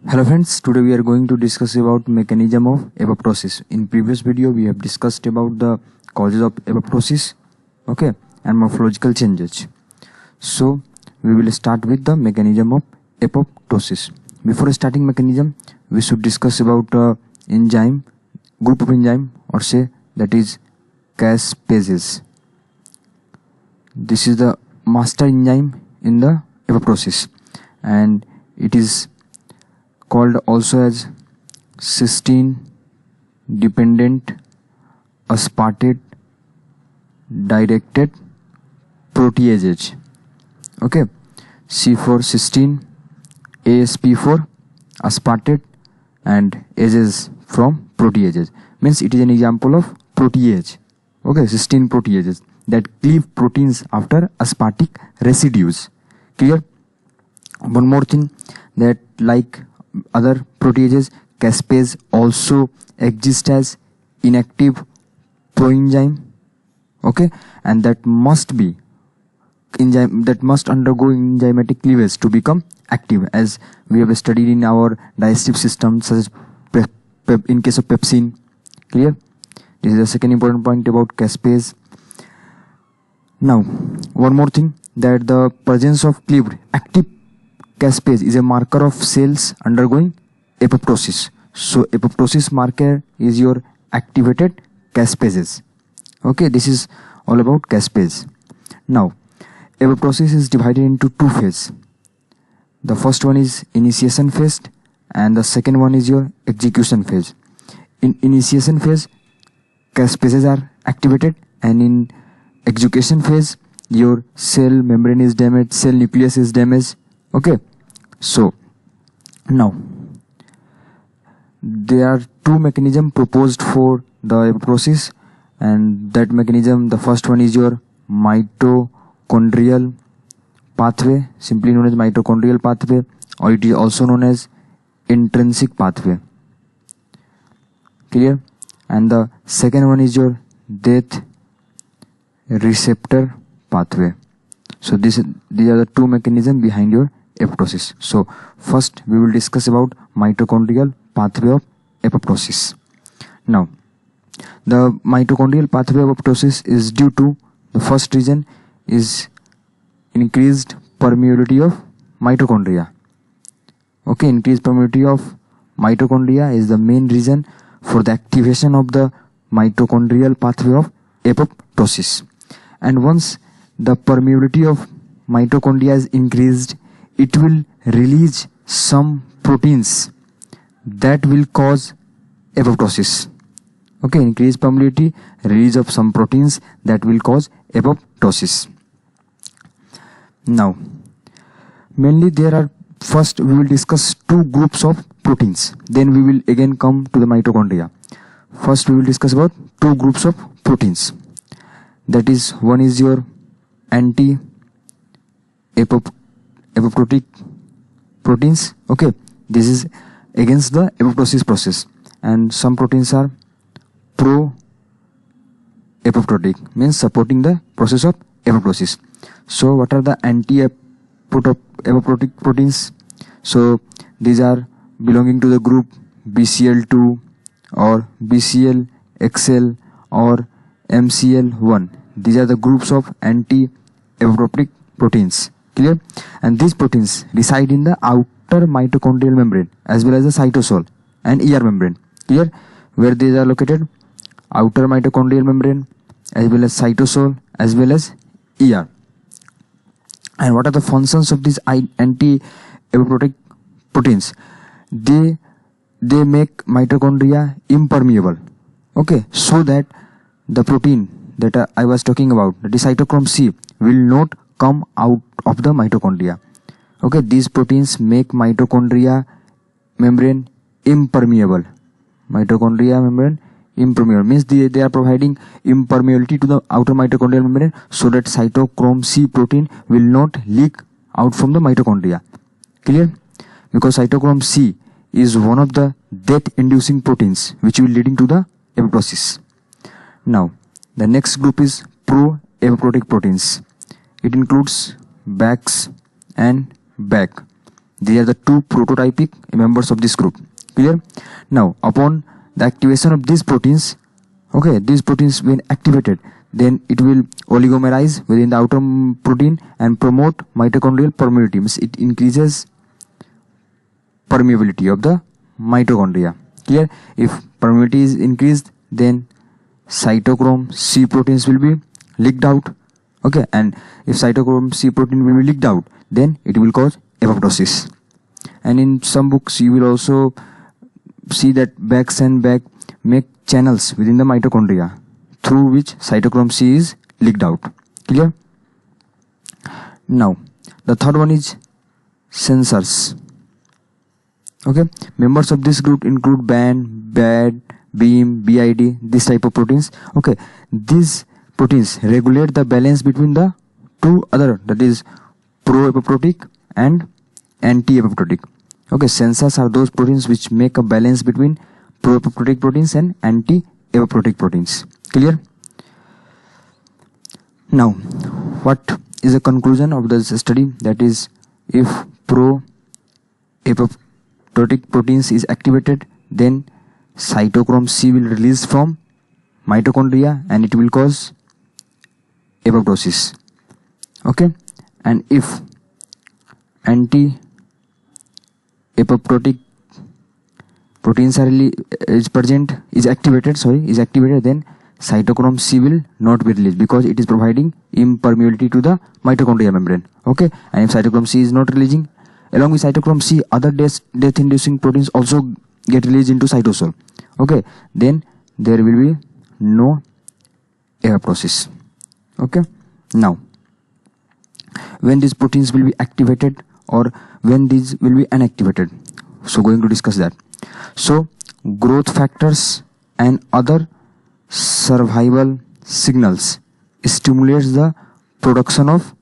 Hello friends, today we are going to discuss about mechanism of apoptosis. In previous video we have discussed about the causes of apoptosis, okay, and morphological changes. So we will start with the mechanism of apoptosis. Before starting mechanism, we should discuss about enzyme, group of enzyme, or say that is caspases. This is the master enzyme in the apoptosis, and it is called also as cysteine dependent aspartate directed proteases. Okay, C for cysteine, ASP for aspartate, and ases from proteases. Means it is an example of protease. Okay, cysteine proteases that cleave proteins after aspartic residues. Clear? One more thing, that like other proteases, caspase also exist as inactive proenzyme, okay, and that must be enzyme that must undergo enzymatic cleavage to become active, as we have studied in our digestive system, such as in case of pepsin. Clear? This is the second important point about caspase. Now one more thing, that the presence of cleaved active caspase is a marker of cells undergoing apoptosis. So apoptosis marker is your activated caspases. Okay, this is all about caspase. Now apoptosis is divided into two phases. The first one is initiation phase and the second one is your execution phase. In initiation phase, caspases are activated, and in execution phase your cell membrane is damaged, cell nucleus is damaged. Okay, so now there are two mechanisms proposed for the apoptosis, and that mechanism, the first one is your mitochondrial pathway, simply known as mitochondrial pathway, or it is also known as intrinsic pathway. Clear? And the second one is your death receptor pathway. So these are the two mechanisms behind your apoptosis. So first we will discuss about mitochondrial pathway of apoptosis. Now the mitochondrial pathway of apoptosis is due to, the first reason is increased permeability of mitochondria. Okay, increased permeability of mitochondria is the main reason for the activation of the mitochondrial pathway of apoptosis. And once the permeability of mitochondria is increased, it will release some proteins that will cause apoptosis. Okay, increased permeability, release of some proteins that will cause apoptosis. Now mainly there are, first we will discuss two groups of proteins, then we will again come to the mitochondria. First we will discuss about two groups of proteins, that is, one is your anti-apoptotic proteins. Okay, this is against the apoptosis process, and some proteins are pro-apoptotic, means supporting the process of apoptosis. So what are the anti-apoptotic proteins? So these are belonging to the group BCL2 or BCLXL or MCL1. These are the groups of anti-apoptotic proteins. Clear? And these proteins reside in the outer mitochondrial membrane as well as the cytosol and ER membrane. Clear? Where these are located? Outer mitochondrial membrane as well as cytosol as well as ER. And what are the functions of these anti-apoptotic proteins? They make mitochondria impermeable. Okay, so that the protein that I was talking about, that is cytochrome C, will not come out of the mitochondria. Okay, these proteins make mitochondria membrane impermeable. Mitochondria membrane impermeable means they are providing impermeability to the outer mitochondrial membrane, so that cytochrome C protein will not leak out from the mitochondria. Clear? Because cytochrome C is one of the death inducing proteins which will leading to the apoptosis. Now the next group is pro-apoptotic proteins. It includes BAX and BAC. These are the two prototypic members of this group. Clear? Now, upon the activation of these proteins, okay, these proteins when activated, then it will oligomerize within the outer protein and promote mitochondrial permeability. Means it increases permeability of the mitochondria. Clear? If permeability is increased, then cytochrome C proteins will be leaked out. Okay, and if cytochrome C protein will be leaked out, then it will cause apoptosis. And in some books you will also see that Bach and Bach make channels within the mitochondria through which cytochrome C is leaked out. Clear? Now, the third one is sensors. Okay, members of this group include BAN, BAD, BEAM, BID, this type of proteins. Okay, these proteins regulate the balance between the two other, that is pro-apoptotic and anti-apoptotic. Okay, sensors are those proteins which make a balance between pro-apoptotic proteins and anti-apoptotic proteins. Clear? Now, what is the conclusion of this study? That is, if pro-apoptotic proteins is activated, then cytochrome C will release from mitochondria and it will cause apoptosis. Okay, and if anti-apoptotic proteins are activated, then cytochrome C will not be released because it is providing impermeability to the mitochondrial membrane. Okay, and if cytochrome C is not releasing, along with cytochrome C, other death-inducing proteins also get released into cytosol. Okay, then there will be no apoptosis. Okay, now when these proteins will be activated or when these will be inactivated, so going to discuss that. So growth factors and other survival signals stimulates the production of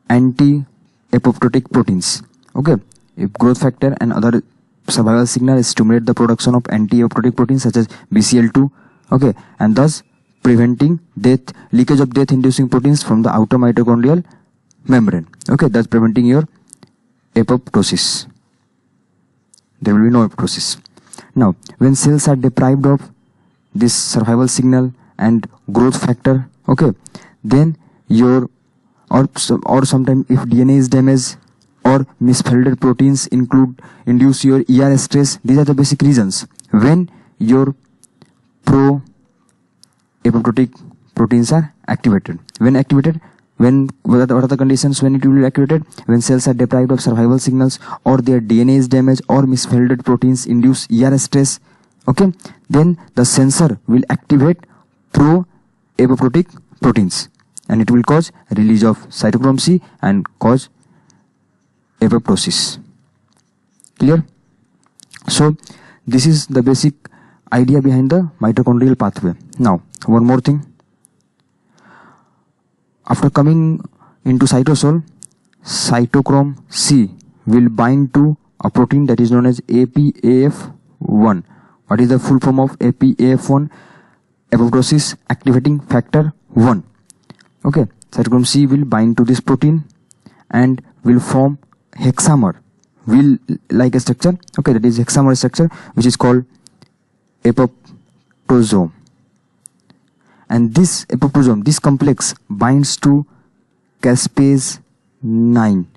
anti-apoptotic proteins. Okay, if growth factor and other survival signal stimulate the production of anti-apoptotic proteins such as BCL2, okay, and thus preventing leakage of death-inducing proteins from the outer mitochondrial membrane. Okay, thus preventing your apoptosis. There will be no apoptosis. Now, when cells are deprived of this survival signal and growth factor, okay, then sometimes if DNA is damaged or misfolded proteins induce your ER stress. These are the basic reasons when your pro-apoptotic proteins are activated. What are the conditions when it will be activated? When cells are deprived of survival signals or their DNA is damaged or misfolded proteins induce ER stress. Okay, then the sensor will activate pro-apoptotic proteins and it will cause release of cytochrome C and cause apoptosis. Clear? So this is the basic idea behind the mitochondrial pathway. Now one more thing. After coming into cytosol, cytochrome C will bind to a protein that is known as APAF1. What is the full form of APAF1? Apoptosis activating factor 1. Okay, cytochrome C will bind to this protein and will form hexamer, like a structure. Okay, that is hexamer structure, which is called apoptosome. And this apoptosome, this complex binds to caspase 9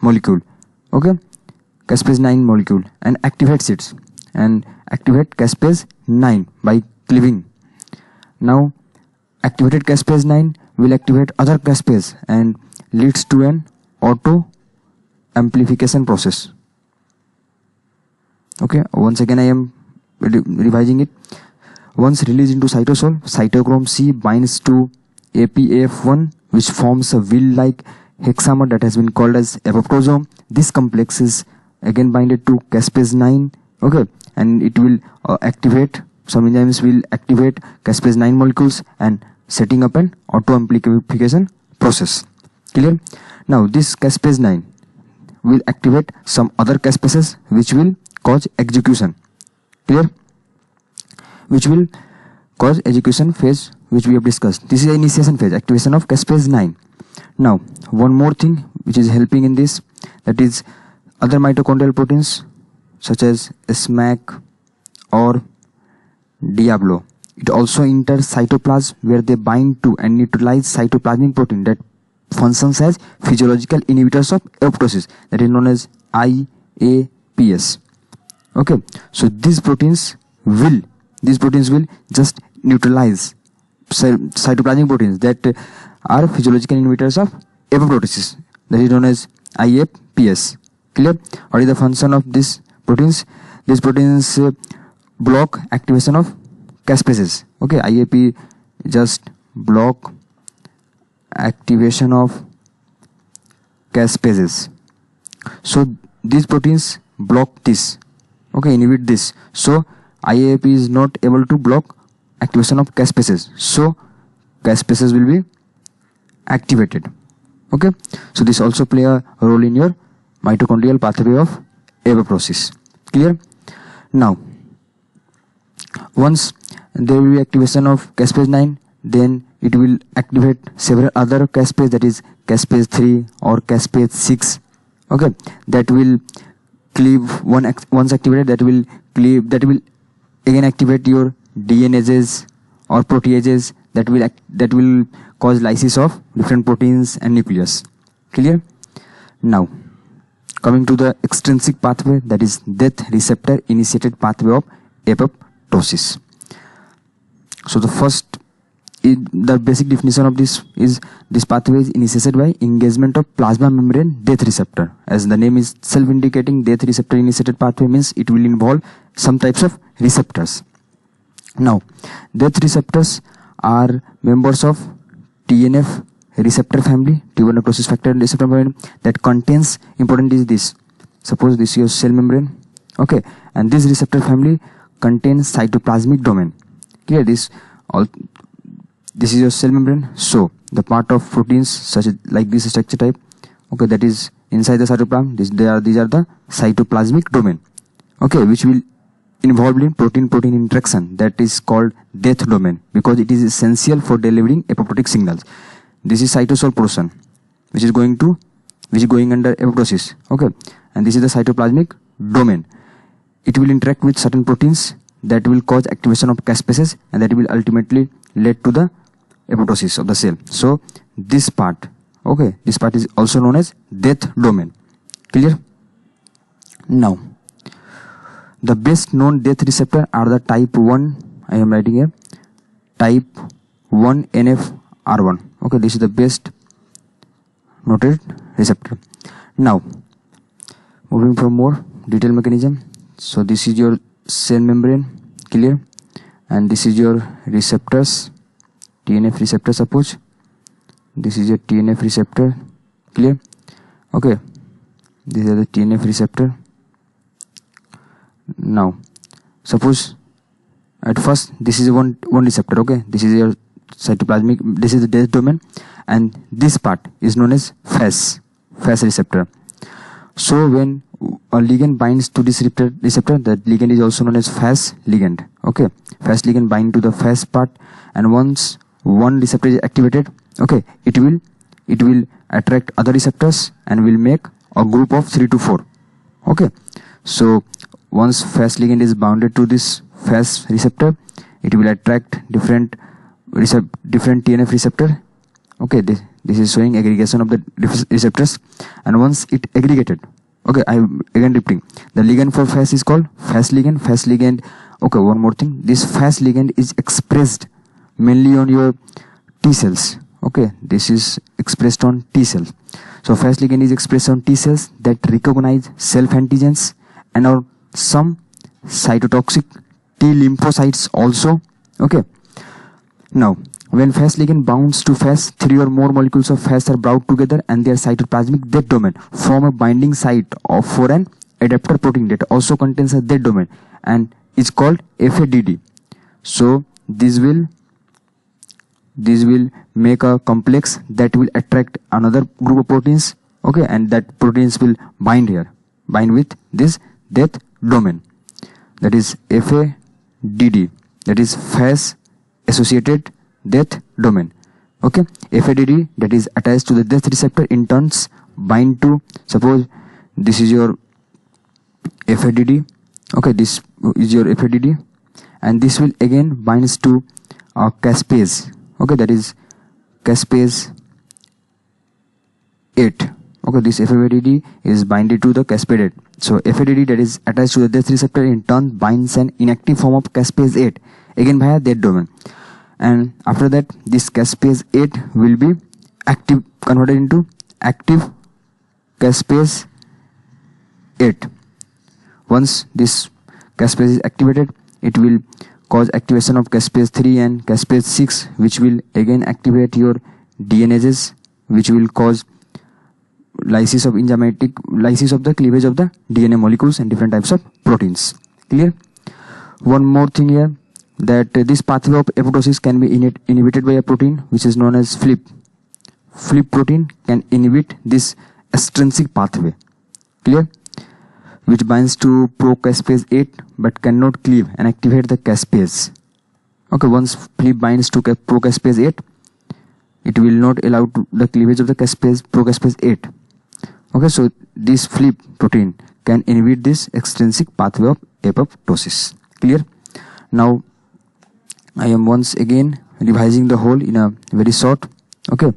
molecule. Okay, caspase 9 molecule and activates it and activate caspase 9 by cleaving. Now activated caspase 9 will activate other caspase and leads to an auto amplification process. Okay, once again I am revising it. Once released into cytosol, cytochrome C binds to APAF1, which forms a wheel-like hexamer that has been called as apoptosome. This complex is again binded to caspase 9. Okay, and it will activate, some enzymes will activate caspase 9 molecules and setting up an auto amplification process. Clear? Now this caspase 9 will activate some other caspases which will cause execution. Clear? Which will cause execution phase, which we have discussed. This is the initiation phase, activation of caspase 9. Now one more thing which is helping in this, that is other mitochondrial proteins such as SMAC or Diablo. It also enters cytoplasm where they bind to and neutralize cytoplasmic protein that functions as physiological inhibitors of apoptosis, that is known as IAPS. Okay, so these proteins will just neutralize cytoplasmic proteins that are physiological inhibitors of apoptosis, that is known as IAPS. Clear? What is the function of these proteins? These proteins block activation of caspases. Okay, IAP just block activation of caspases. So these proteins block this. Okay, inhibit this. So IAP is not able to block activation of caspases. So caspases will be activated. Okay, so this also play a role in your mitochondrial pathway of apoptosis. Clear? Now, once there will be activation of caspase 9, then it will activate several other caspase, that is caspase 3 or caspase 6. Okay, that will cleave once activated, that will again activate your DNases or proteases that will cause lysis of different proteins and nucleus. Clear? Now, coming to the extrinsic pathway, that is death receptor initiated pathway of apoptosis. So the basic definition of this is this pathway is initiated by engagement of plasma membrane death receptor. As the name is self-indicating, death receptor initiated pathway means it will involve some types of receptors. Now, death receptors are members of TNF receptor family, T1 necrosis factor receptor family, that contains, important is this, suppose this is your cell membrane, okay, and this receptor family contains cytoplasmic domain. Clear? This is your cell membrane. So the part of proteins such as like this structure type, okay, that is inside the cytoplasm, these are the cytoplasmic domain, okay, which will involved in protein-protein interaction, that is called death domain, because it is essential for delivering apoptotic signals. This is cytosol portion which is going under apoptosis, okay, and this is the cytoplasmic domain. It will interact with certain proteins that will cause activation of caspases, and that will ultimately lead to the apoptosis of the cell. So this part, okay, this part is also known as death domain. Clear? Now, the best known death receptor are the type 1, I am writing here, type 1 NFR1. Okay, this is the best noted receptor. Now, moving from more detailed mechanism. So this is your cell membrane, clear, and this is your receptors, TNF receptor, suppose this is your TNF receptor, clear, okay, these are the TNF receptor. Now, suppose at first this is one receptor, okay, this is your cytoplasmic, this is the death domain, and this part is known as FAS receptor. So when a ligand binds to this receptor, that ligand is also known as FAS ligand, okay, FAS ligand bind to the FAS part, and once one receptor is activated, okay, it will attract other receptors and will make a group of 3 to 4, okay. So once FAS ligand is bounded to this FAS receptor, it will attract different TNF receptor, okay, this is showing aggregation of the receptors, and once it aggregated, okay, I am again repeating, the ligand for FAS is called FAS ligand, okay, one more thing, this FAS ligand is expressed mainly on your T cells, okay, this is expressed on T cells. So FAS ligand is expressed on T cells that recognize self-antigens and on some cytotoxic T lymphocytes also, okay. Now, when FAS ligand bounds to FAS, 3 or more molecules of FAS are brought together and their cytoplasmic death domain form a binding site for an adapter protein that also contains a death domain and is called FADD. So this will make a complex that will attract another group of proteins, okay, and that proteins will bind with this death domain, that is FADD, that is FAS associated death domain, okay. FADD that is attached to the death receptor in turns bind to, suppose this is your FADD. Okay, this is your FADD, and this will again binds to caspase. Okay, that is caspase 8. Okay, this FADD is binded to the caspase 8. So FADD that is attached to the death receptor in turn binds an inactive form of caspase 8 again via that domain, and after that this caspase 8 will be active, converted into active caspase 8. Once this caspase is activated, it will cause activation of caspase 3 and caspase 6, which will again activate your DNases, which will cause lysis of enzymatic lysis of the cleavage of the DNA molecules and different types of proteins. Clear? One more thing here, that this pathway of apoptosis can be inhibited by a protein which is known as FLIP. FLIP protein can inhibit this extrinsic pathway. Clear? Which binds to procaspase 8 but cannot cleave and activate the caspase. Okay, once FLIP binds to procaspase 8, it will not allow the cleavage of the procaspase 8. Okay, so this FLIP protein can inhibit this extrinsic pathway of apoptosis. Clear? Now I am once again revising the whole in a very short. Okay,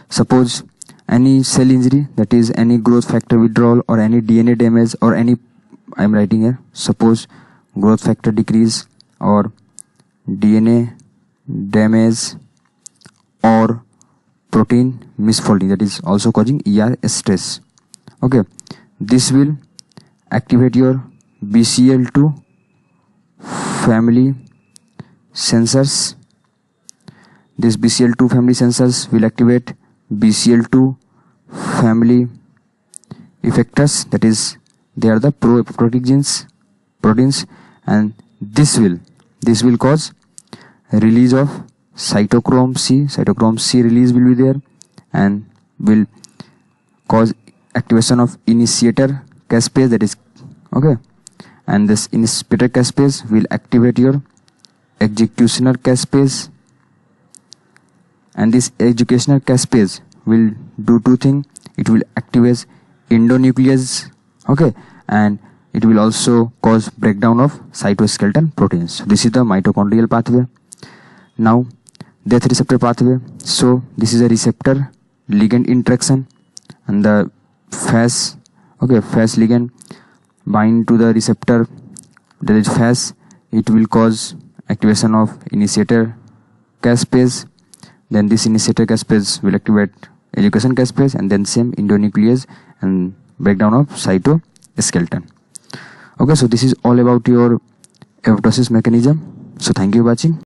suppose any cell injury, that is any growth factor withdrawal or any DNA damage or any, I am writing here, suppose growth factor decrease or DNA damage or protein misfolding, that is also causing ER stress. Okay, this will activate your BCL2 family sensors. This BCL2 family sensors will activate BCL2 family effectors, that is they are the pro-apoptotic proteins, and this will cause release of cytochrome C release will be there and will cause activation of initiator caspase, that is okay, and this initiator caspase will activate your executioner caspase, and this executioner caspase will do two things. It will activate endonuclease, okay, and it will also cause breakdown of cytoskeleton proteins. This is the mitochondrial pathway. Now death receptor pathway. So this is a receptor ligand interaction, and the Fas ligand bind to the receptor, that is Fas. It will cause activation of initiator caspase, then this initiator caspase will activate education caspase, and then same endonuclease and breakdown of cytoskeleton. Okay, so this is all about your apoptosis mechanism. So thank you for watching.